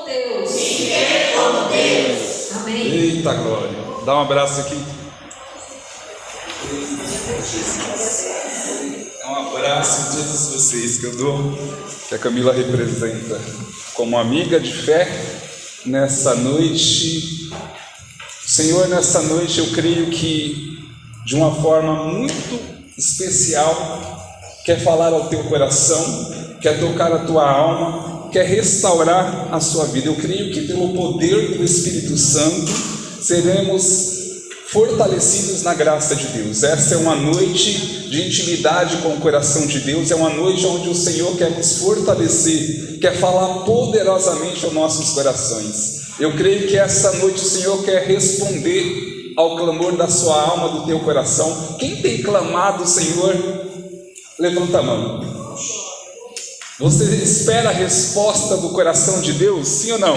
Deus. Ninguém como Deus. Amém. Eita glória. Dá um abraço aqui. Um abraço em todos vocês que eu dou, que a Camila representa como amiga de fé nessa noite. Senhor, nessa noite eu creio que de uma forma muito especial quer falar ao teu coração, quer tocar a tua alma, quer restaurar a sua vida. Eu creio que pelo poder do Espírito Santo seremos fortalecidos na graça de Deus. Essa é uma noite de intimidade com o coração de Deus, é uma noite onde o Senhor quer nos fortalecer, quer falar poderosamente aos nossos corações. Eu creio que essa noite o Senhor quer responder ao clamor da sua alma, do teu coração. Quem tem clamado, Senhor, levanta a mão. Você espera a resposta do coração de Deus, sim ou não?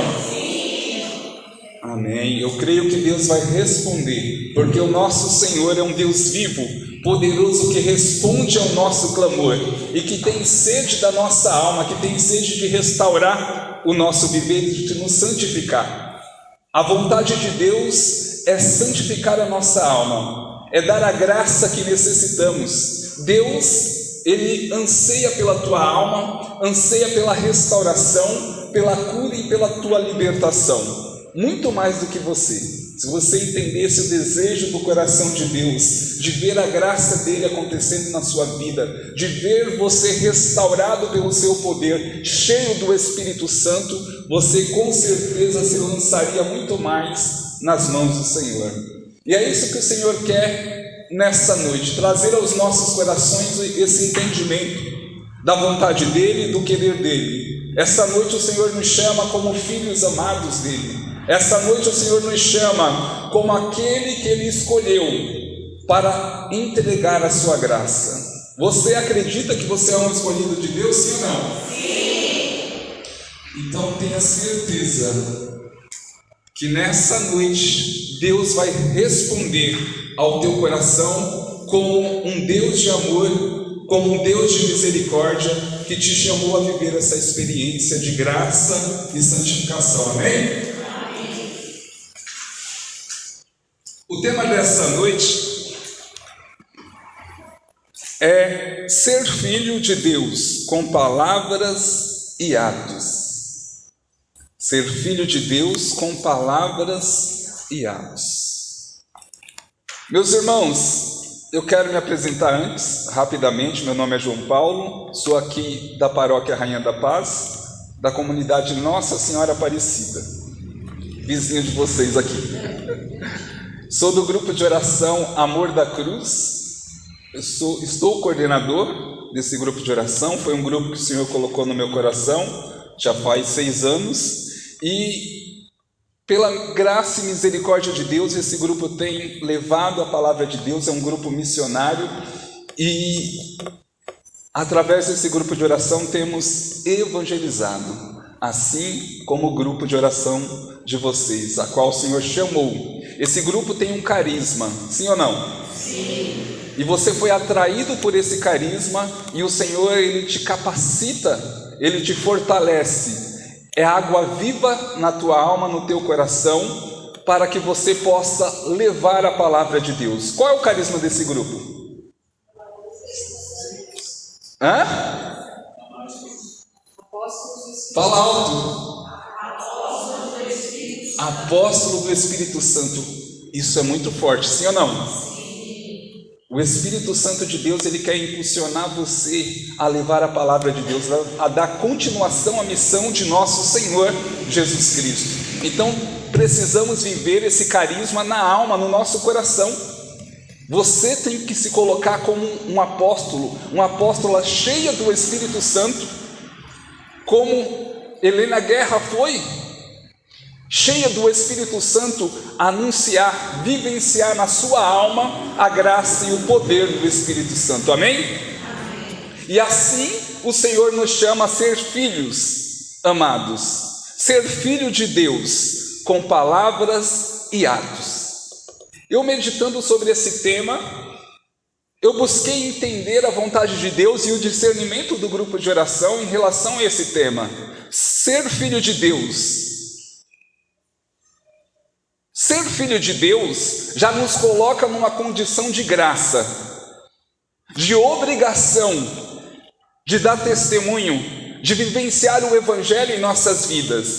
Amém. Eu creio que Deus vai responder, porque o nosso Senhor é um Deus vivo, poderoso, que responde ao nosso clamor e que tem sede da nossa alma, que tem sede de restaurar o nosso viver e de nos santificar. A vontade de Deus é santificar a nossa alma, é dar a graça que necessitamos. Deus, Ele anseia pela tua alma, anseia pela restauração, pela cura e pela tua libertação. Muito mais do que você. Se você entendesse o desejo do coração de Deus, de ver a graça dele acontecendo na sua vida, de ver você restaurado pelo seu poder, cheio do Espírito Santo, você com certeza se lançaria muito mais nas mãos do Senhor. E é isso que o Senhor quer nessa noite, trazer aos nossos corações esse entendimento da vontade dele e do querer dele. Essa noite o Senhor nos chama como filhos amados dele. Essa noite o Senhor nos chama como aquele que Ele escolheu para entregar a sua graça. Você acredita que você é um escolhido de Deus, sim ou não? Sim. Então tenha certeza que nessa noite Deus vai responder ao teu coração como um Deus de amor, como um Deus de misericórdia, que te chamou a viver essa experiência de graça e santificação. Amém? O tema dessa noite é ser filho de Deus com palavras e atos. Ser filho de Deus com palavras e atos. Meus irmãos, eu quero me apresentar antes, rapidamente. Meu nome é João Paulo, sou aqui da Paróquia Rainha da Paz, da comunidade Nossa Senhora Aparecida, vizinho de vocês aqui. Sou do grupo de oração Amor da Cruz. Estou coordenador desse grupo de oração. Foi um grupo que o Senhor colocou no meu coração já faz 6 anos, e pela graça e misericórdia de Deus esse grupo tem levado a palavra de Deus. É um grupo missionário e através desse grupo de oração temos evangelizado, assim como o grupo de oração de vocês, a qual o Senhor chamou. Esse grupo tem um carisma, sim ou não? Sim. E você foi atraído por esse carisma, e o Senhor, Ele te capacita, Ele te fortalece. É água viva na tua alma, no teu coração, para que você possa levar a palavra de Deus. Qual é o carisma desse grupo? Hã? Fala alto. Apóstolo do Espírito Santo. Isso é muito forte, sim ou não? Sim. O Espírito Santo de Deus, ele quer impulsionar você a levar a palavra de Deus, a dar continuação à missão de nosso Senhor Jesus Cristo. Então precisamos viver esse carisma na alma, no nosso coração. Você tem que se colocar como um apóstolo, uma apóstola cheia do Espírito Santo, como Helena Guerra foi, cheia do Espírito Santo, anunciar, vivenciar na sua alma a graça e o poder do Espírito Santo. Amém? Amém. E assim o Senhor nos chama a ser filhos amados, ser filho de Deus com palavras e atos. Eu meditando sobre esse tema, eu busquei entender a vontade de Deus e o discernimento do grupo de oração em relação a esse tema. Ser filho de Deus Ser filho de Deus já nos coloca numa condição de graça, de obrigação, de dar testemunho, de vivenciar o Evangelho em nossas vidas,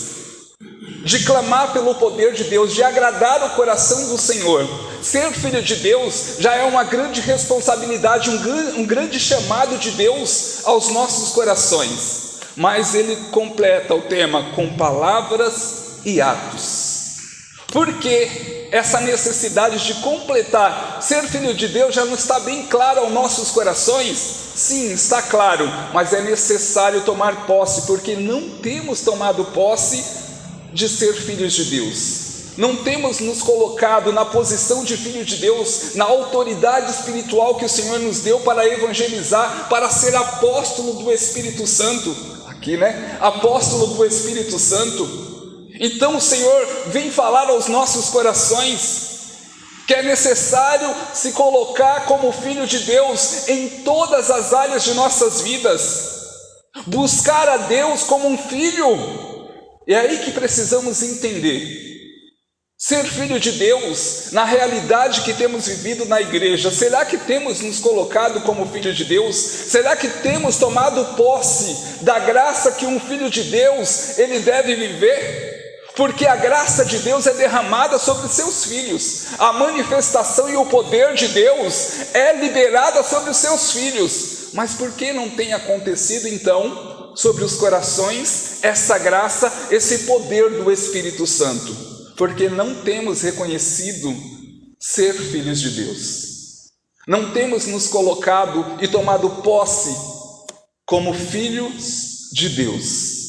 de clamar pelo poder de Deus, de agradar o coração do Senhor. Ser filho de Deus já é uma grande responsabilidade, um grande chamado de Deus aos nossos corações. Mas ele completa o tema com palavras e atos. Por que essa necessidade de completar? Ser filho de Deus já não está bem claro aos nossos corações? Sim, está claro, mas é necessário tomar posse, porque não temos tomado posse de ser filhos de Deus. Não temos nos colocado na posição de filho de Deus, na autoridade espiritual que o Senhor nos deu para evangelizar, para ser apóstolo do Espírito Santo. Aqui, né? Apóstolo do Espírito Santo. Então o Senhor vem falar aos nossos corações que é necessário se colocar como filho de Deus em todas as áreas de nossas vidas, buscar a Deus como um filho. É aí que precisamos entender. Ser filho de Deus, na realidade que temos vivido na igreja, será que temos nos colocado como filho de Deus? Será que temos tomado posse da graça que um filho de Deus, ele deve viver? Porque a graça de Deus é derramada sobre seus filhos, a manifestação e o poder de Deus é liberada sobre os seus filhos. Mas por que não tem acontecido então sobre os corações essa graça, esse poder do Espírito Santo? Porque não temos reconhecido ser filhos de Deus, não temos nos colocado e tomado posse como filhos de Deus.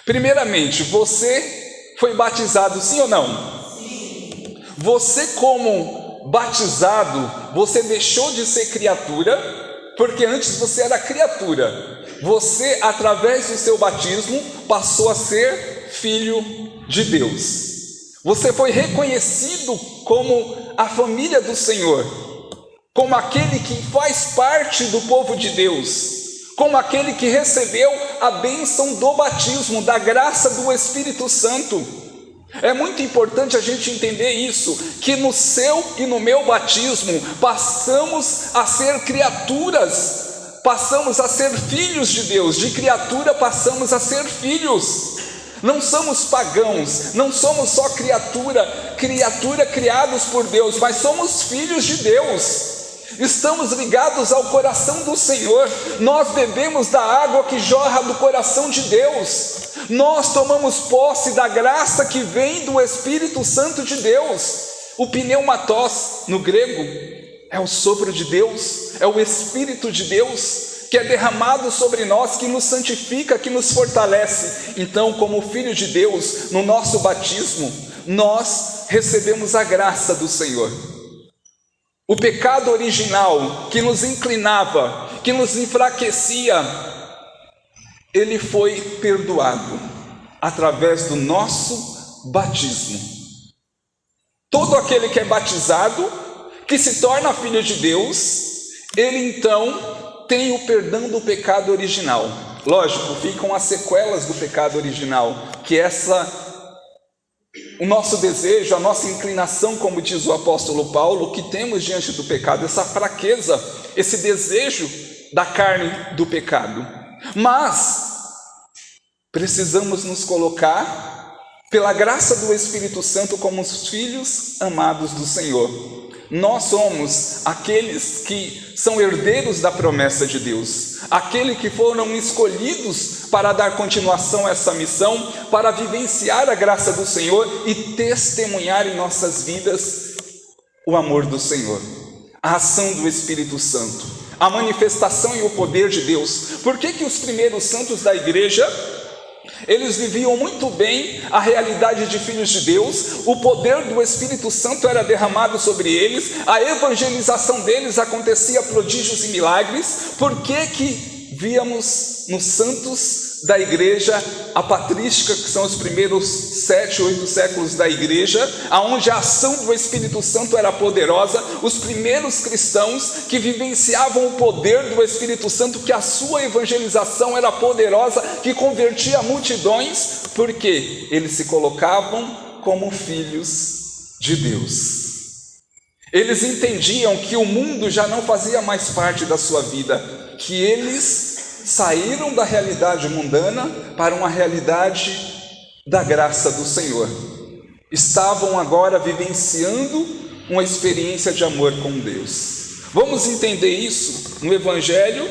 Primeiramente, você foi batizado, sim ou não? Sim. Você, como batizado, você deixou de ser criatura, porque antes você era criatura. Você, através do seu batismo, passou a ser filho de Deus. Você foi reconhecido como a família do Senhor, como aquele que faz parte do povo de Deus, como aquele que recebeu a bênção do batismo, da graça do Espírito Santo. É muito importante a gente entender isso, que no seu e no meu batismo passamos a ser criaturas, passamos a ser filhos de Deus, de criatura passamos a ser filhos. Não somos pagãos, não somos só criatura criados por Deus, mas somos filhos de Deus. Estamos ligados ao coração do Senhor, nós bebemos da água que jorra do coração de Deus, nós tomamos posse da graça que vem do Espírito Santo de Deus. O pneumatos no grego é o sopro de Deus, é o Espírito de Deus que é derramado sobre nós, que nos santifica, que nos fortalece. Então, como filho de Deus, no nosso batismo, nós recebemos a graça do Senhor. O pecado original que nos inclinava, que nos enfraquecia, ele foi perdoado através do nosso batismo. Todo aquele que é batizado, que se torna filho de Deus, ele então tem o perdão do pecado original. Lógico, ficam as sequelas do pecado original, que o nosso desejo, a nossa inclinação, como diz o apóstolo Paulo, que temos diante do pecado, essa fraqueza, esse desejo da carne do pecado. Mas precisamos nos colocar, pela graça do Espírito Santo, como os filhos amados do Senhor. Nós somos aqueles que são herdeiros da promessa de Deus, aqueles que foram escolhidos para dar continuação a essa missão, para vivenciar a graça do Senhor e testemunhar em nossas vidas o amor do Senhor, a ação do Espírito Santo, a manifestação e o poder de Deus. Por que os primeiros santos da igreja, eles viviam muito bem a realidade de filhos de Deus, o poder do Espírito Santo era derramado sobre eles, a evangelização deles acontecia prodígios e milagres? Por que víamos nos santos da igreja, a patrística, que são os primeiros 7, 8 séculos da igreja, onde a ação do Espírito Santo era poderosa, os primeiros cristãos que vivenciavam o poder do Espírito Santo, que a sua evangelização era poderosa, que convertia multidões, porque eles se colocavam como filhos de Deus. Eles entendiam que o mundo já não fazia mais parte da sua vida, que eles saíram da realidade mundana para uma realidade da graça do Senhor. Estavam agora vivenciando uma experiência de amor com Deus. Vamos entender isso no Evangelho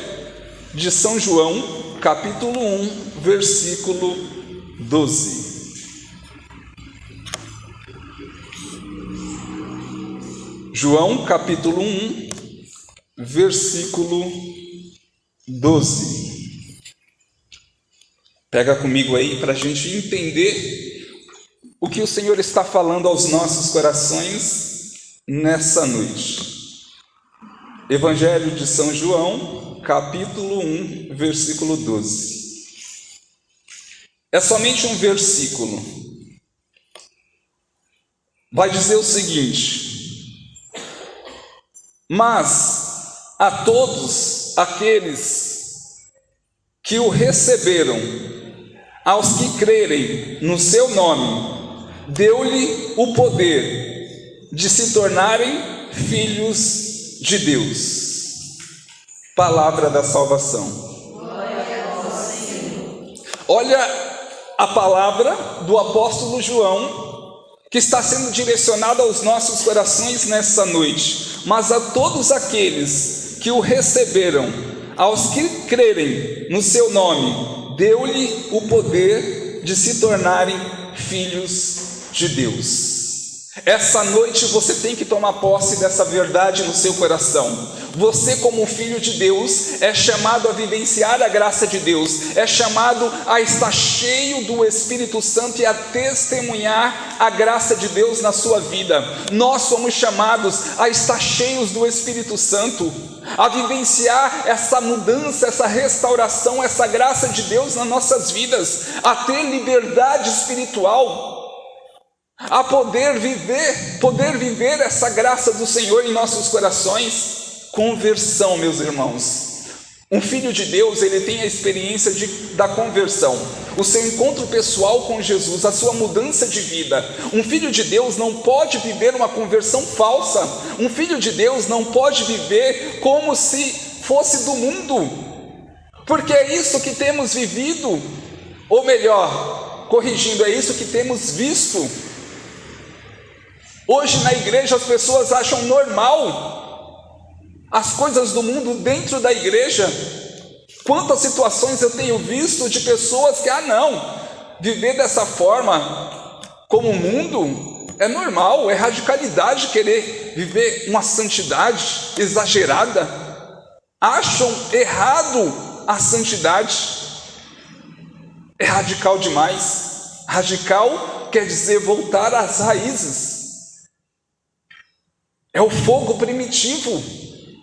de São João, capítulo 1, versículo 12. João, capítulo 1, versículo 12. Pega comigo aí para a gente entender o que o Senhor está falando aos nossos corações nessa noite. Evangelho de São João, capítulo 1, versículo 12. É somente um versículo. Vai dizer o seguinte: mas a todos aqueles que o receberam, aos que crerem no seu nome, deu-lhe o poder de se tornarem filhos de Deus. Palavra da salvação. Olha a palavra do apóstolo João, que está sendo direcionada aos nossos corações nessa noite. Mas a todos aqueles que o receberam, aos que crerem no seu nome, deu-lhe o poder de se tornarem filhos de Deus. Essa noite você tem que tomar posse dessa verdade no seu coração. Você, como filho de Deus, é chamado a vivenciar a graça de Deus, é chamado a estar cheio do Espírito Santo e a testemunhar a graça de Deus na sua vida. Nós somos chamados a estar cheios do Espírito Santo, a vivenciar essa mudança, essa restauração, essa graça de Deus nas nossas vidas, a ter liberdade espiritual, a poder viver essa graça do Senhor em nossos corações. Conversão, meus irmãos. Um filho de Deus, ele tem a experiência da conversão, o seu encontro pessoal com Jesus, a sua mudança de vida. Um filho de Deus não pode viver uma conversão falsa. Um filho de Deus não pode viver como se fosse do mundo, porque é isso que temos vivido, ou melhor, corrigindo, é isso que temos visto. Hoje na igreja as pessoas acham normal as coisas do mundo dentro da igreja. Quantas situações eu tenho visto de pessoas que, viver dessa forma como o mundo é normal, é radicalidade querer viver uma santidade exagerada. Acham errado a santidade, é radical demais. Radical quer dizer voltar às raízes. É o fogo primitivo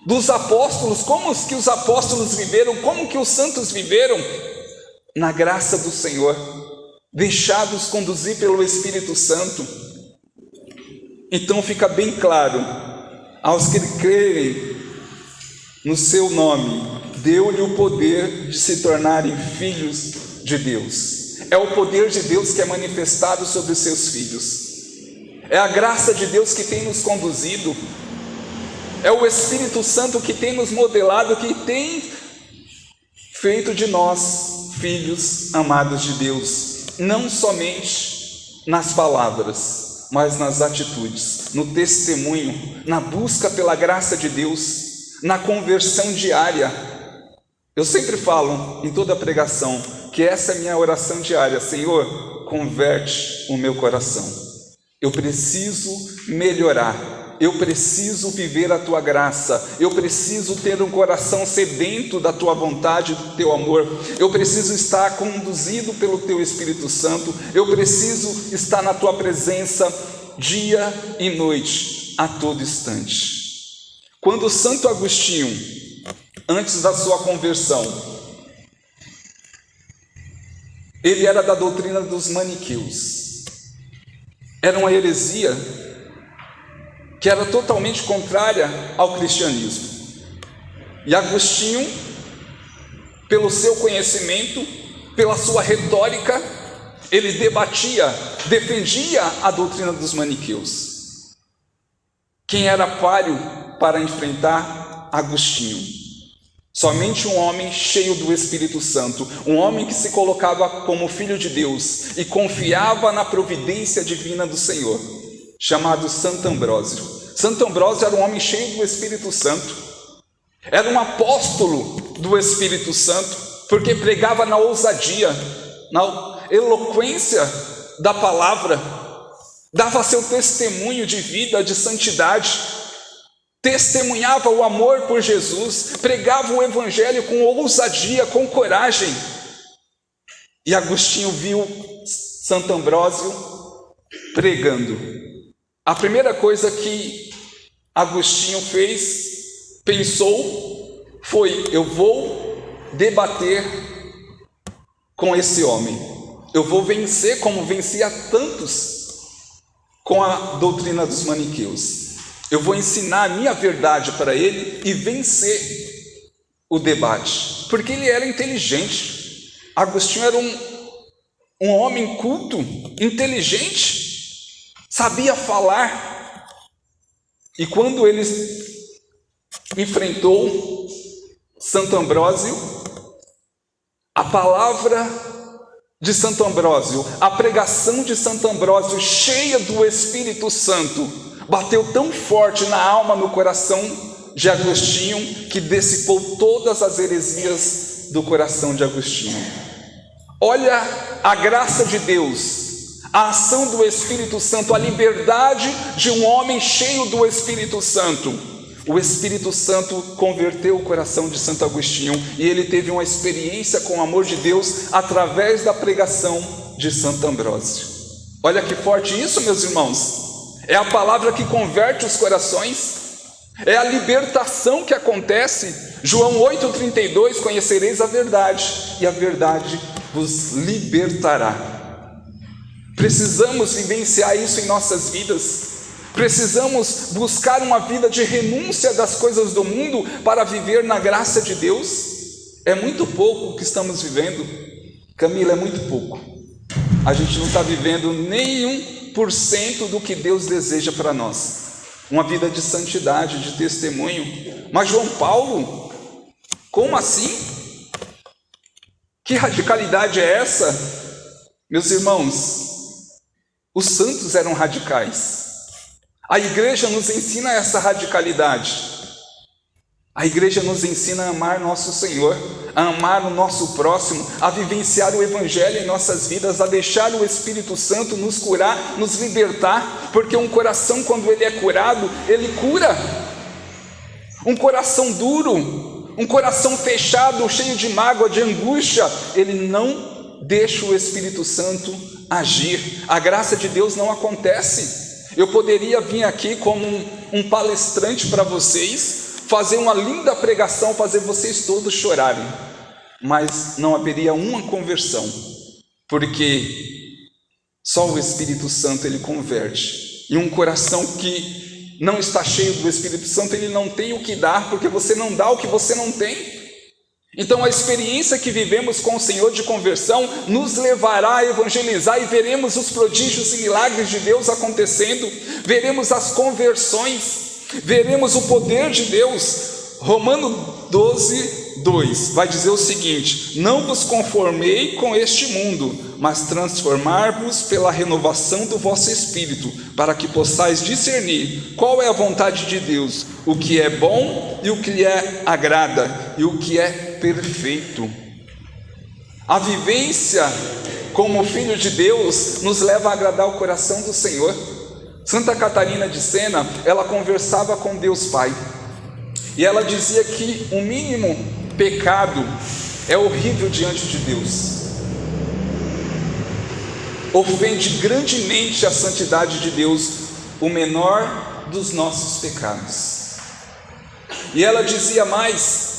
dos apóstolos. Como que os apóstolos viveram, como que os santos viveram? Na graça do Senhor, deixados conduzir pelo Espírito Santo. Então fica bem claro, aos que crerem no seu nome, deu-lhe o poder de se tornarem filhos de Deus. É o poder de Deus que é manifestado sobre os seus filhos. É a graça de Deus que tem nos conduzido. É o Espírito Santo que tem nos modelado, que tem feito de nós filhos amados de Deus, não somente nas palavras, mas nas atitudes, no testemunho, na busca pela graça de Deus, na conversão diária. Eu sempre falo em toda pregação que essa é a minha oração diária: Senhor, converte o meu coração. Eu preciso melhorar, eu preciso viver a Tua graça, eu preciso ter um coração sedento da Tua vontade, do Teu amor, eu preciso estar conduzido pelo Teu Espírito Santo, eu preciso estar na Tua presença dia e noite, a todo instante. Quando o Santo Agostinho, antes da sua conversão, ele era da doutrina dos maniqueus. Era uma heresia que era totalmente contrária ao cristianismo. E Agostinho, pelo seu conhecimento, pela sua retórica, ele debatia, defendia a doutrina dos maniqueus. Quem era páreo para enfrentar Agostinho? Somente um homem cheio do Espírito Santo, um homem que se colocava como filho de Deus e confiava na providência divina do Senhor, chamado Santo Ambrósio. Santo Ambrósio era um homem cheio do Espírito Santo, era um apóstolo do Espírito Santo, porque pregava na ousadia, na eloquência da palavra, dava seu testemunho de vida, de santidade, testemunhava o amor por Jesus, pregava o evangelho com ousadia, com coragem. E Agostinho viu Santo Ambrósio pregando. A primeira coisa que Agostinho pensou foi: eu vou debater com esse homem, eu vou vencer como vencia tantos com a doutrina dos maniqueus. Eu vou ensinar a minha verdade para ele e vencer o debate, porque ele era inteligente. Agostinho era um homem culto, inteligente, sabia falar. E quando ele enfrentou Santo Ambrósio, a palavra de Santo Ambrósio, a pregação de Santo Ambrósio, cheia do Espírito Santo, bateu tão forte na alma, no coração de Agostinho, que dissipou todas as heresias do coração de Agostinho. Olha a graça de Deus, a ação do Espírito Santo, a liberdade de um homem cheio do Espírito Santo. O Espírito Santo converteu o coração de Santo Agostinho e ele teve uma experiência com o amor de Deus através da pregação de Santo Ambrósio. Olha que forte isso, meus irmãos. É a palavra que converte os corações, é a libertação que acontece. João 8,32: conhecereis a verdade, e a verdade vos libertará. Precisamos vivenciar isso em nossas vidas. Precisamos buscar uma vida de renúncia das coisas do mundo para viver na graça de Deus. É muito pouco o que estamos vivendo, Camila, é muito pouco. A gente não está vivendo nem 1% do que Deus deseja para nós, uma vida de santidade, de testemunho. Mas João Paulo, como assim? Que radicalidade é essa? Meus irmãos, os santos eram radicais. A igreja nos ensina essa radicalidade. A igreja nos ensina a amar nosso Senhor, a amar o nosso próximo, a vivenciar o evangelho em nossas vidas, a deixar o Espírito Santo nos curar, nos libertar, porque um coração, quando ele é curado, ele cura. Um coração duro, um coração fechado, cheio de mágoa, de angústia, ele não deixa o Espírito Santo agir. A graça de Deus não acontece. Eu poderia vir aqui como um palestrante para vocês, fazer uma linda pregação, fazer vocês todos chorarem, mas não haveria uma conversão, porque só o Espírito Santo ele converte. E um coração que não está cheio do Espírito Santo, ele não tem o que dar, porque você não dá o que você não tem. Então a experiência que vivemos com o Senhor de conversão nos levará a evangelizar, e veremos os prodígios e milagres de Deus acontecendo, veremos as conversões, veremos o poder de Deus. Romanos 12:2 vai dizer o seguinte: não vos conformei com este mundo, mas transformar-vos pela renovação do vosso espírito, para que possais discernir qual é a vontade de Deus, o que é bom e o que lhe agrada e o que é perfeito. A vivência como filho de Deus nos leva a agradar o coração do Senhor. Santa Catarina de Sena, ela conversava com Deus Pai, e ela dizia que o mínimo pecado é horrível diante de Deus, ofende grandemente a santidade de Deus, o menor dos nossos pecados. E ela dizia mais,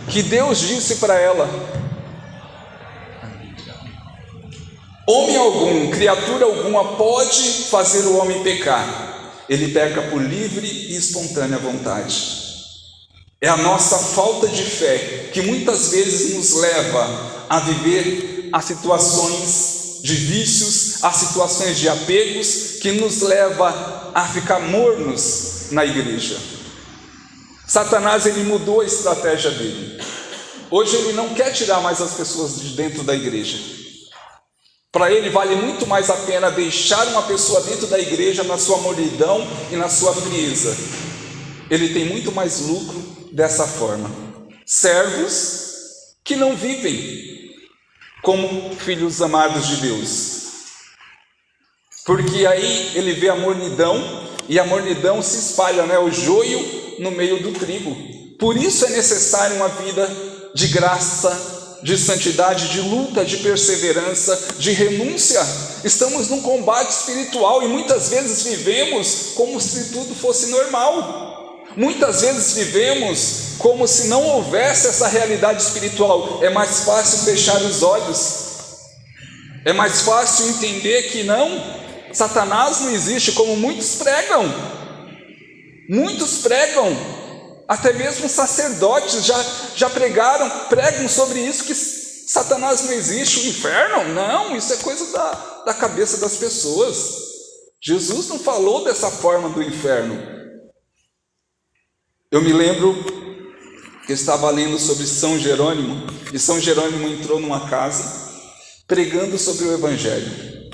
que Deus disse para ela: homem algum, criatura alguma pode fazer o homem pecar, ele peca por livre e espontânea vontade. É a nossa falta de fé que muitas vezes nos leva a viver a situações de vícios, a situações de apegos, que nos leva a ficar mornos na igreja. Satanás, ele mudou a estratégia dele. Hoje ele não quer tirar mais as pessoas de dentro da igreja. Para ele vale muito mais a pena deixar uma pessoa dentro da igreja na sua mornidão e na sua frieza. Ele tem muito mais lucro dessa forma. Servos que não vivem como filhos amados de Deus. Porque aí ele vê a mornidão, e a mornidão se espalha, o joio no meio do trigo. Por isso é necessário uma vida de graça, de santidade, de luta, de perseverança, de renúncia. Estamos num combate espiritual e muitas vezes vivemos como se tudo fosse normal. Muitas vezes vivemos como se não houvesse essa realidade espiritual. É mais fácil fechar os olhos. É mais fácil entender que não, Satanás não existe, como muitos pregam. Muitos pregam, até mesmo sacerdotes já pregam sobre isso, que Satanás não existe, o inferno. Não, isso é coisa da cabeça das pessoas. Jesus não falou dessa forma do inferno. Eu me lembro que eu estava lendo sobre São Jerônimo, e São Jerônimo entrou numa casa pregando sobre o Evangelho.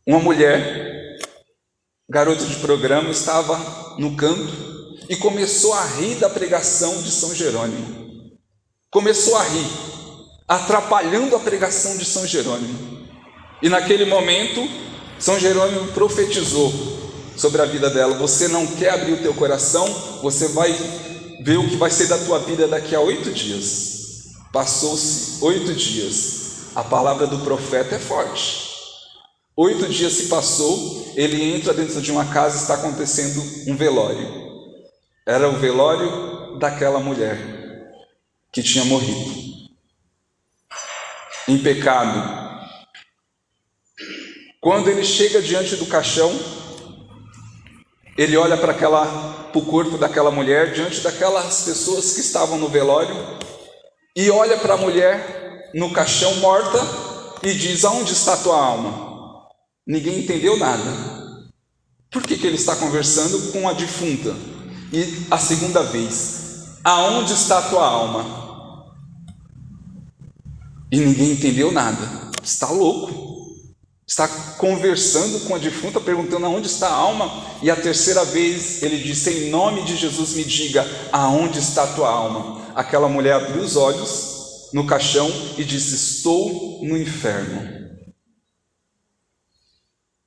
Uma mulher, garota de programa, estava no canto e começou a rir da pregação de São Jerônimo. Começou a rir, atrapalhando a pregação de São Jerônimo. E naquele momento, São Jerônimo profetizou sobre a vida dela: você não quer abrir o teu coração, você vai ver o que vai ser da tua vida daqui a 8 dias. Passou-se 8 dias. A palavra do profeta é forte. 8 dias se passou, ele entra dentro de uma casa e está acontecendo um velório. Era o velório daquela mulher que tinha morrido em pecado. Quando ele chega diante do caixão, ele olha para o corpo daquela mulher, diante daquelas pessoas que estavam no velório, e olha para a mulher no caixão morta e diz: aonde está a tua alma? Ninguém entendeu nada. Por que ele está conversando com a defunta? E a segunda vez: aonde está a tua alma? E ninguém entendeu nada. Está louco. Está conversando com a defunta, perguntando aonde está a alma. E a terceira vez ele disse: em nome de Jesus, me diga aonde está a tua alma. Aquela mulher abriu os olhos no caixão e disse: estou no inferno.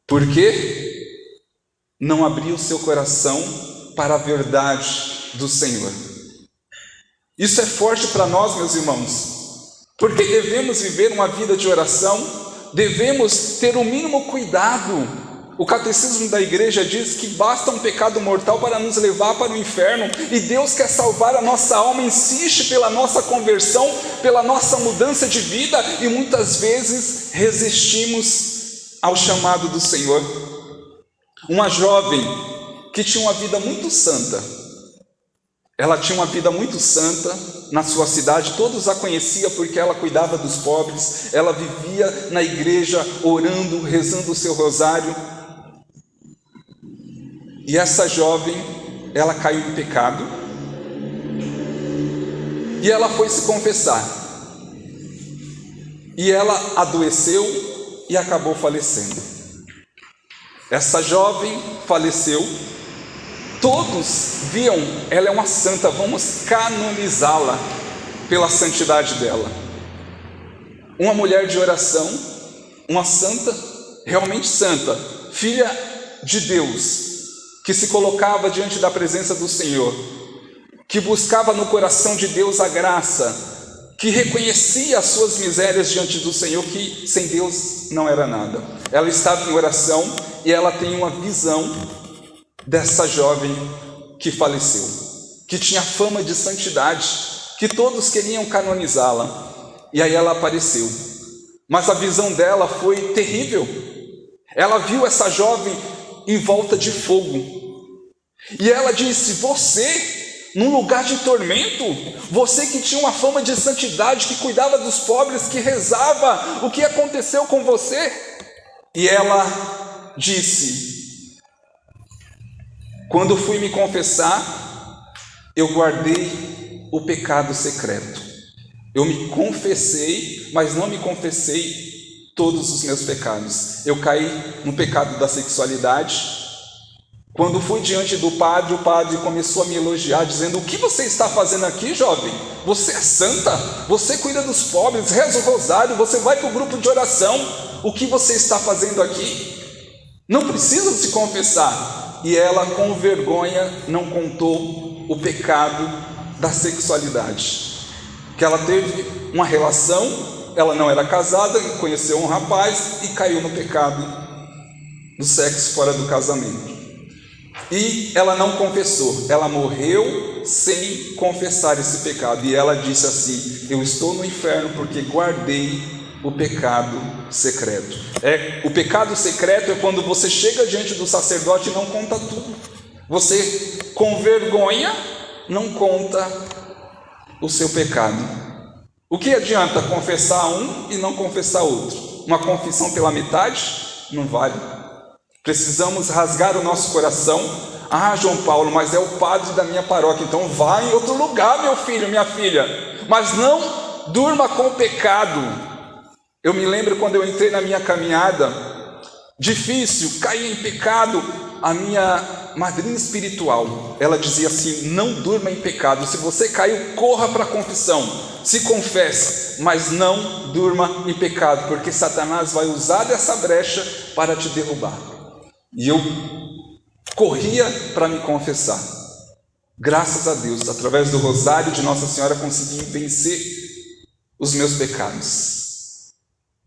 Por quê? Não abriu o seu coração para a verdade do Senhor. Isso é forte para nós, meus irmãos, porque devemos viver uma vida de oração, devemos ter o mínimo cuidado. O catecismo da igreja diz que basta um pecado mortal para nos levar para o inferno, e Deus quer salvar a nossa alma, insiste pela nossa conversão, pela nossa mudança de vida, e muitas vezes resistimos ao chamado do Senhor. Uma jovem que tinha uma vida muito santa, ela tinha uma vida muito santa na sua cidade, todos a conheciam porque ela cuidava dos pobres, ela vivia na igreja orando, rezando o seu rosário. E essa jovem, ela caiu em pecado, e ela foi se confessar, e ela adoeceu e acabou falecendo. Essa jovem faleceu, todos viam, ela é uma santa, vamos canonizá-la pela santidade dela. Uma mulher de oração, uma santa, realmente santa, filha de Deus, que se colocava diante da presença do Senhor, que buscava no coração de Deus a graça, que reconhecia as suas misérias diante do Senhor, que sem Deus não era nada. Ela estava em oração e ela tem uma visão dessa jovem que faleceu, que tinha fama de santidade, que todos queriam canonizá-la. E aí ela apareceu, mas a visão dela foi terrível. Ela viu essa jovem em volta de fogo, e ela disse: você, num lugar de tormento, você que tinha uma fama de santidade, que cuidava dos pobres, que rezava, o que aconteceu com você? E ela disse: Quando fui me confessar, eu guardei o pecado secreto. Eu me confessei, mas não me confessei todos os meus pecados. Eu caí no pecado da sexualidade. Quando fui diante do padre, o padre começou a me elogiar, dizendo: o que você está fazendo aqui, jovem? Você é santa, você cuida dos pobres, reza o rosário, você vai para o grupo de oração. O que você está fazendo aqui? Não precisa se confessar. E ela, com vergonha, não contou o pecado da sexualidade. Que ela teve uma relação, ela não era casada, conheceu um rapaz e caiu no pecado do sexo fora do casamento. E ela não confessou, ela morreu sem confessar esse pecado. E ela disse assim: eu estou no inferno porque guardei o pecado secreto. O pecado secreto é quando você chega diante do sacerdote e não conta tudo. Você, com vergonha, não conta o seu pecado. O que adianta confessar um e não confessar outro? Uma confissão pela metade não vale. Precisamos rasgar o nosso coração. Ah, João Paulo, mas é o padre da minha paróquia, então vá em outro lugar, meu filho, minha filha, mas não durma com o pecado. Eu me lembro quando eu entrei na minha caminhada difícil, caí em pecado. A minha madrinha espiritual, ela dizia assim: não durma em pecado. Se você caiu, corra para a confissão, se confesse, mas não durma em pecado, porque Satanás vai usar dessa brecha para te derrubar. E eu corria para me confessar. Graças a Deus, através do rosário de Nossa Senhora, consegui vencer os meus pecados.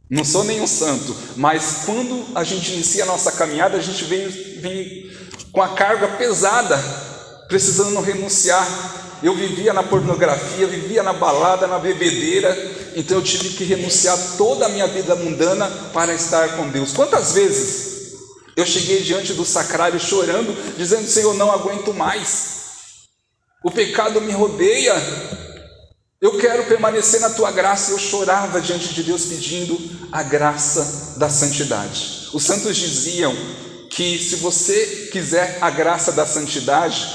Não sou nenhum santo, mas quando a gente inicia a nossa caminhada, a gente vem com a carga pesada, precisando renunciar. Eu vivia na pornografia, vivia na balada, na bebedeira, então eu tive que renunciar toda a minha vida mundana para estar com Deus. Quantas vezes eu cheguei diante do sacrário chorando, dizendo: Senhor, não aguento mais, o pecado me rodeia, eu quero permanecer na tua graça. Eu chorava diante de Deus pedindo a graça da santidade. Os santos diziam que se você quiser a graça da santidade,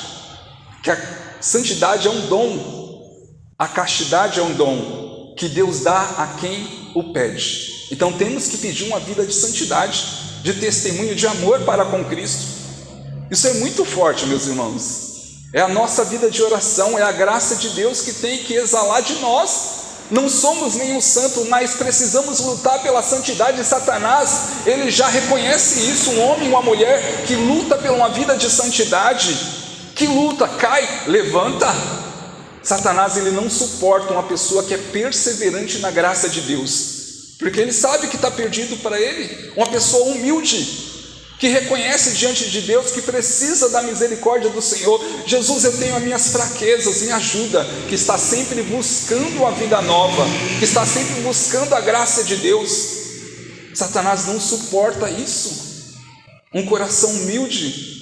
que a santidade é um dom, a castidade é um dom que Deus dá a quem o pede. Então temos que pedir uma vida de santidade, de testemunho, de amor para com Cristo. Isso é muito forte, meus irmãos. É a nossa vida de oração, é a graça de Deus que tem que exalar de nós. Não somos nenhum santo, mas precisamos lutar pela santidade. Satanás, ele já reconhece isso. Um homem, uma mulher que luta por uma vida de santidade, que luta, cai, levanta. Satanás, ele não suporta uma pessoa que é perseverante na graça de Deus, porque ele sabe que está perdido para ele. Uma pessoa humilde, que reconhece diante de Deus que precisa da misericórdia do Senhor. Jesus, eu tenho as minhas fraquezas, me ajuda. Que está sempre buscando a vida nova, que está sempre buscando a graça de Deus. Satanás não suporta isso. Um coração humilde,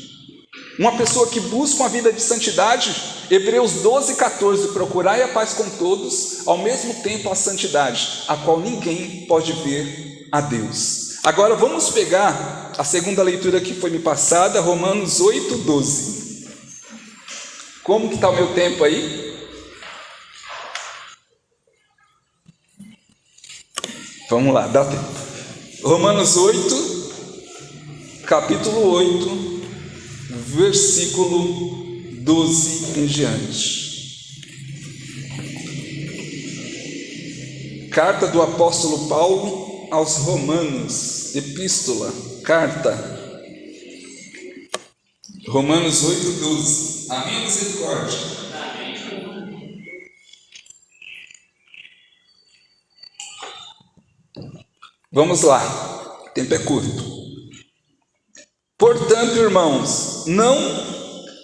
uma pessoa que busca uma vida de santidade. Hebreus 12:14, procurai a paz com todos, ao mesmo tempo a santidade, a qual ninguém pode ver a Deus. Agora vamos pegar a segunda leitura que foi me passada, Romanos 8:12. Como que está o meu tempo aí? Vamos lá, dá tempo. Romanos 8, capítulo 8, versículo 12 em diante. Carta do apóstolo Paulo aos Romanos, epístola, carta, Romanos 8:12. Amém, misericórdia. Vamos lá, o tempo é curto. Portanto, irmãos, não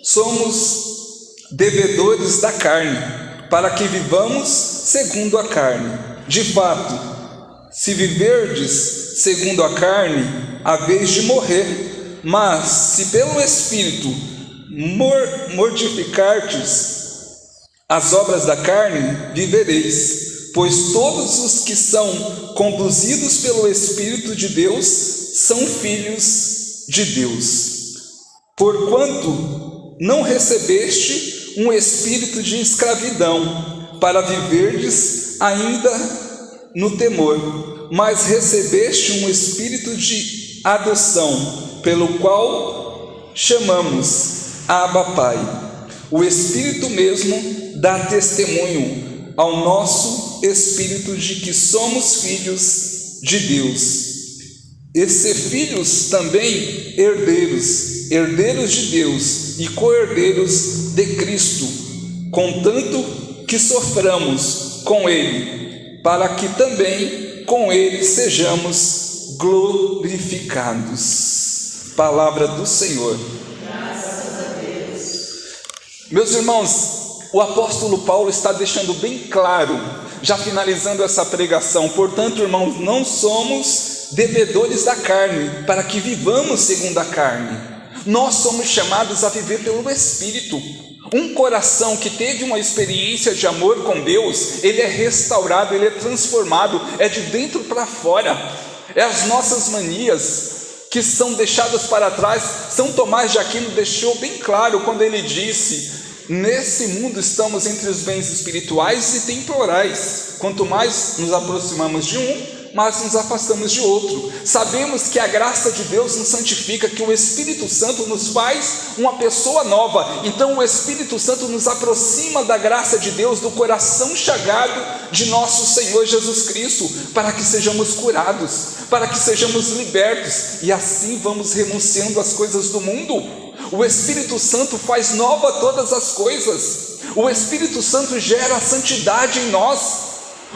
somos devedores da carne, para que vivamos segundo a carne. De fato, se viverdes segundo a carne, haveis de morrer. Mas se pelo Espírito mortificardes as obras da carne, vivereis. Pois todos os que são conduzidos pelo Espírito de Deus são filhos de Deus. Porquanto não recebeste um espírito de escravidão, para viverdes ainda no temor, mas recebeste um espírito de adoção, pelo qual chamamos Abba Pai. O Espírito mesmo dá testemunho ao nosso espírito de que somos filhos de Deus. E ser filhos também herdeiros, herdeiros de Deus e co-herdeiros de Cristo, contanto que soframos com Ele, para que também com Ele sejamos glorificados. Palavra do Senhor. Graças a Deus. Meus irmãos, o apóstolo Paulo está deixando bem claro, já finalizando essa pregação: portanto, irmãos, não somos devedores da carne, para que vivamos segundo a carne. Nós somos chamados a viver pelo Espírito. Um coração que teve uma experiência de amor com Deus, ele é restaurado, ele é transformado, é de dentro para fora. É as nossas manias que são deixadas para trás. São Tomás de Aquino deixou bem claro quando ele disse: nesse mundo estamos entre os bens espirituais e temporais. Quanto mais nos aproximamos de um, mas nos afastamos de outro. Sabemos que a graça de Deus nos santifica, que o Espírito Santo nos faz uma pessoa nova. Então o Espírito Santo nos aproxima da graça de Deus, do coração chagado de nosso Senhor Jesus Cristo, para que sejamos curados, para que sejamos libertos, e assim vamos renunciando às coisas do mundo. O Espírito Santo faz nova todas as coisas. O Espírito Santo gera a santidade em nós.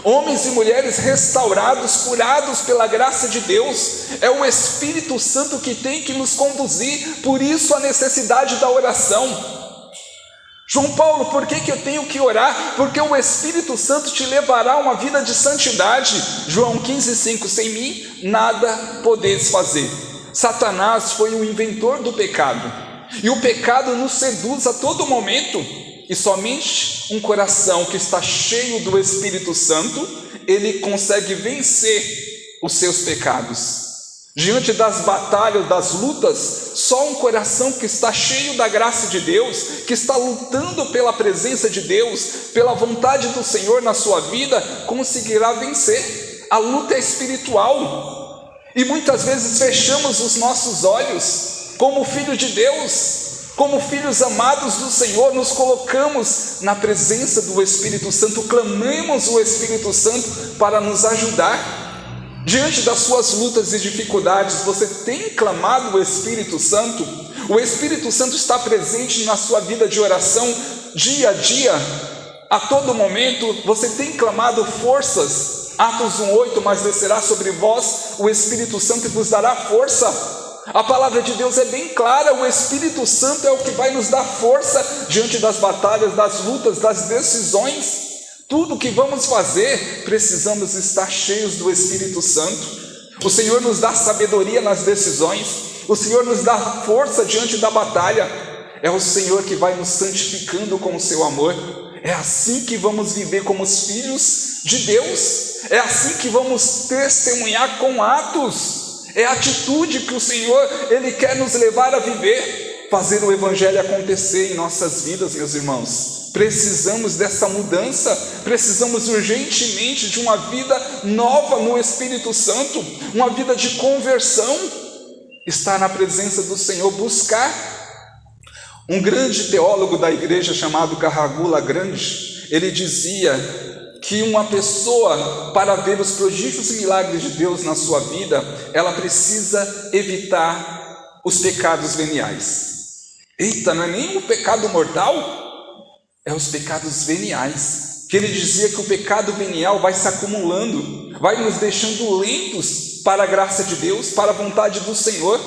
Homens e mulheres restaurados, curados pela graça de Deus. É o Espírito Santo que tem que nos conduzir. Por isso a necessidade da oração. João Paulo, por que eu tenho que orar? Porque o Espírito Santo te levará a uma vida de santidade. João 15,5: sem mim nada podeis fazer. Satanás foi o inventor do pecado, e o pecado nos seduz a todo momento. E somente um coração que está cheio do Espírito Santo, ele consegue vencer os seus pecados. Diante das batalhas, das lutas, só um coração que está cheio da graça de Deus, que está lutando pela presença de Deus, pela vontade do Senhor na sua vida, conseguirá vencer. A luta é espiritual, e muitas vezes fechamos os nossos olhos. Como filho de Deus, como filhos amados do Senhor, nos colocamos na presença do Espírito Santo, clamemos o Espírito Santo para nos ajudar. Diante das suas lutas e dificuldades, você tem clamado o Espírito Santo? O Espírito Santo está presente na sua vida de oração, dia a dia, a todo momento. Você tem clamado forças? Atos 1,8: mas descerá sobre vós o Espírito Santo e vos dará força. A palavra de Deus é bem clara: o Espírito Santo é o que vai nos dar força diante das batalhas, das lutas, das decisões. Tudo que vamos fazer, precisamos estar cheios do Espírito Santo. O Senhor nos dá sabedoria nas decisões, o Senhor nos dá força diante da batalha. É o Senhor que vai nos santificando com o seu amor. É assim que vamos viver como os filhos de Deus. É assim que vamos testemunhar com atos. É a atitude que o Senhor, Ele quer nos levar a viver, fazer o Evangelho acontecer em nossas vidas, meus irmãos. Precisamos dessa mudança, precisamos urgentemente de uma vida nova no Espírito Santo, uma vida de conversão, estar na presença do Senhor, buscar. Um grande teólogo da igreja chamado Carragula Grande, ele dizia que uma pessoa, para ver os prodígios e milagres de Deus na sua vida, ela precisa evitar os pecados veniais. Eita, não é nem o pecado mortal, é os pecados veniais. Que ele dizia que o pecado venial vai se acumulando, vai nos deixando lentos para a graça de Deus, para a vontade do Senhor,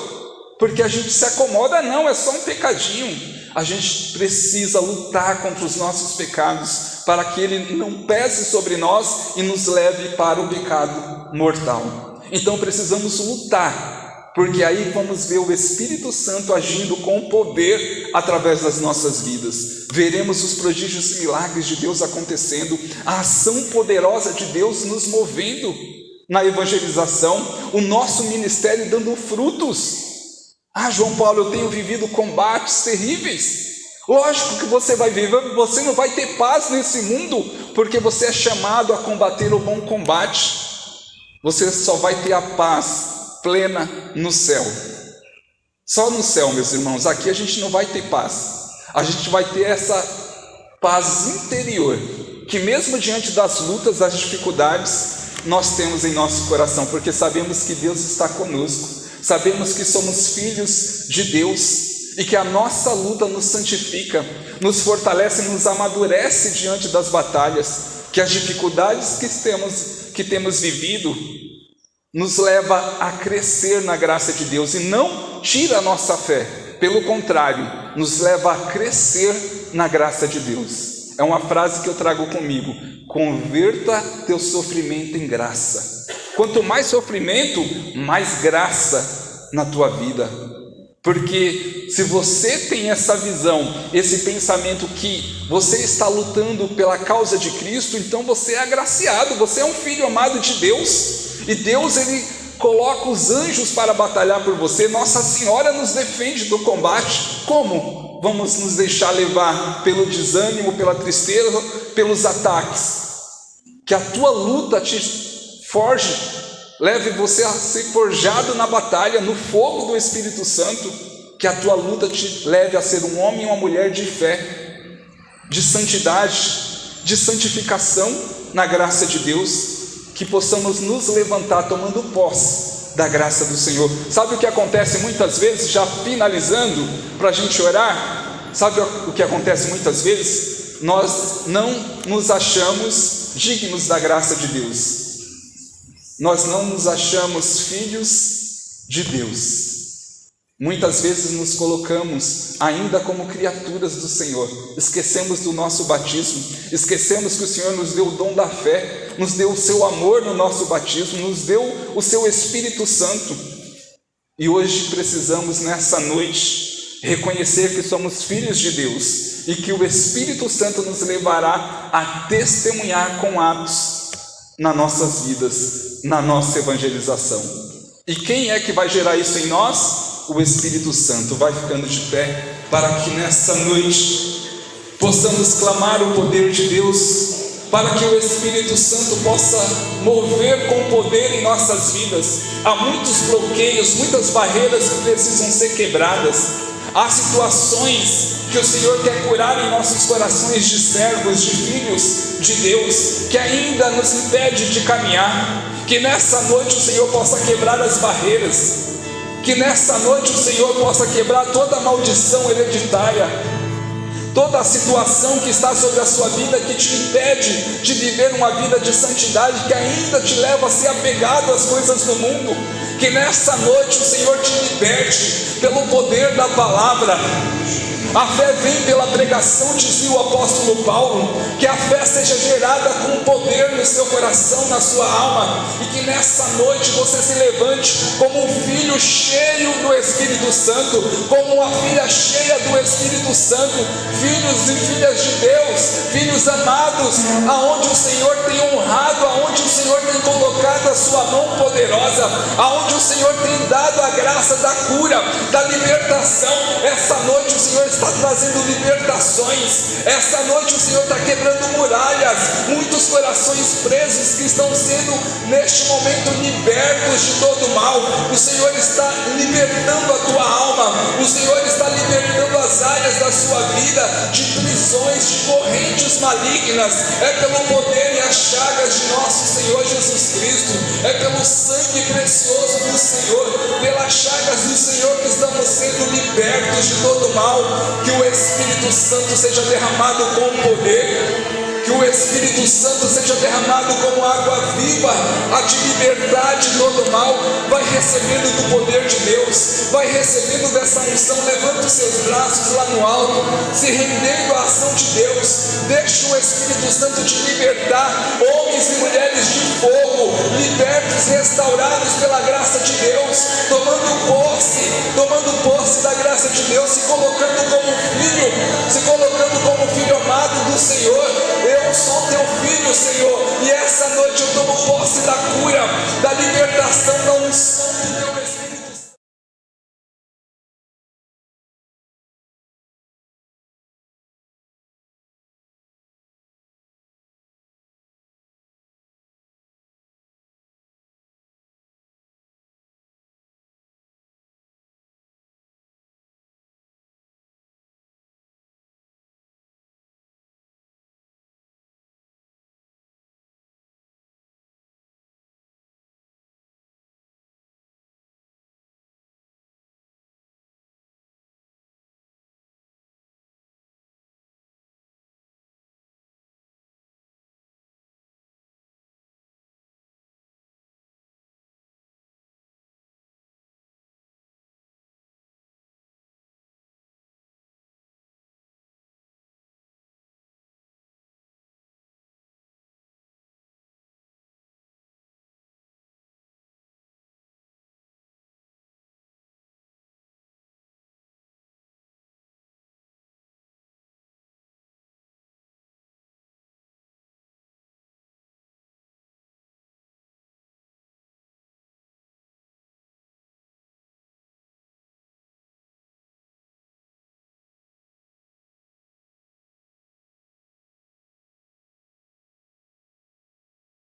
porque a gente se acomoda. Não, é só um pecadinho. A gente precisa lutar contra os nossos pecados, para que ele não pese sobre nós e nos leve para o pecado mortal. Então precisamos lutar, porque aí vamos ver o Espírito Santo agindo com poder através das nossas vidas. Veremos os prodígios e milagres de Deus acontecendo, a ação poderosa de Deus nos movendo na evangelização, o nosso ministério dando frutos. João Paulo, eu tenho vivido combates terríveis, Lógico que você vai viver, você não vai ter paz nesse mundo, porque você é chamado a combater o bom combate. Você só vai ter a paz plena no céu. Só no céu, meus irmãos. Aqui a gente não vai ter paz. A gente vai ter essa paz interior, que mesmo diante das lutas, das dificuldades, nós temos em nosso coração, porque sabemos que Deus está conosco, sabemos que somos filhos de Deus, e que a nossa luta nos santifica, nos fortalece, nos amadurece diante das batalhas, que as dificuldades que temos vivido nos leva a crescer na graça de Deus, e não tira a nossa fé, pelo contrário, nos leva a crescer na graça de Deus. É uma frase que eu trago comigo: converta teu sofrimento em graça. Quanto mais sofrimento, mais graça na tua vida. Porque se você tem essa visão, esse pensamento que você está lutando pela causa de Cristo, então você é agraciado, você é um filho amado de Deus, e Deus, Ele coloca os anjos para batalhar por você. Nossa Senhora nos defende do combate. Como vamos nos deixar levar pelo desânimo, pela tristeza, pelos ataques? Que a tua luta te forge, leve você a ser forjado na batalha, no fogo do Espírito Santo. Que a tua luta te leve a ser um homem e uma mulher de fé, de santidade, de santificação na graça de Deus. Que possamos nos levantar tomando posse da graça do Senhor. Sabe o que acontece muitas vezes, já finalizando, para a gente orar? Sabe o que acontece muitas vezes? Nós não nos achamos dignos da graça de Deus. Nós não nos achamos filhos de Deus. Muitas vezes nos colocamos ainda como criaturas do Senhor, esquecemos do nosso batismo, esquecemos que o Senhor nos deu o dom da fé, nos deu o seu amor no nosso batismo, nos deu o seu Espírito Santo, e hoje precisamos nessa noite reconhecer que somos filhos de Deus, e que o Espírito Santo nos levará a testemunhar com atos nas nossas vidas, na nossa evangelização. E quem é que vai gerar isso em nós? O Espírito Santo. Vai ficando de pé para que nessa noite possamos clamar o poder de Deus, para que o Espírito Santo possa mover com poder em nossas vidas. Há muitos bloqueios, muitas barreiras que precisam ser quebradas. Há situações que o Senhor quer curar em nossos corações de servos, de filhos de Deus, que ainda nos impede de caminhar. Que nessa noite o Senhor possa quebrar as barreiras. Que nessa noite o Senhor possa quebrar toda a maldição hereditária, toda a situação que está sobre a sua vida, que te impede de viver uma vida de santidade, que ainda te leva a ser apegado às coisas do mundo. Que nessa noite o Senhor te liberte pelo poder da palavra. A fé vem pela pregação, dizia o apóstolo Paulo. Que a fé seja gerada com poder no seu coração, na sua alma, e que nessa noite você se levante como um filho cheio do Espírito Santo, como uma filha cheia do Espírito Santo, filhos e filhas de Deus, filhos amados, aonde o Senhor tem honrado, aonde o Senhor tem colocado a sua mão poderosa, aonde o Senhor tem dado a graça da cura, da libertação. Essa noite o Senhor está trazendo libertações. Essa noite o Senhor está quebrando muralhas. Muitos corações presos que estão sendo neste momento libertos de todo mal. O Senhor está libertando a tua alma. O Senhor está libertando as áreas da sua vida de prisões, de correntes malignas. É pelo poder e as chagas de nosso Senhor Jesus Cristo. É pelo sangue precioso do Senhor, pelas chagas do Senhor, que estamos sendo libertos de todo mal. Que o Espírito Santo seja derramado com poder. Que o Espírito Santo seja derramado como água viva, a te libertar de todo mal. Vai recebendo do poder de Deus, vai recebendo dessa unção. Levanta os seus braços lá no alto, se rendendo à ação de Deus. Deixa o Espírito Santo te libertar. Homens e mulheres de fogo, libertos, restaurados pela graça de Deus, tomando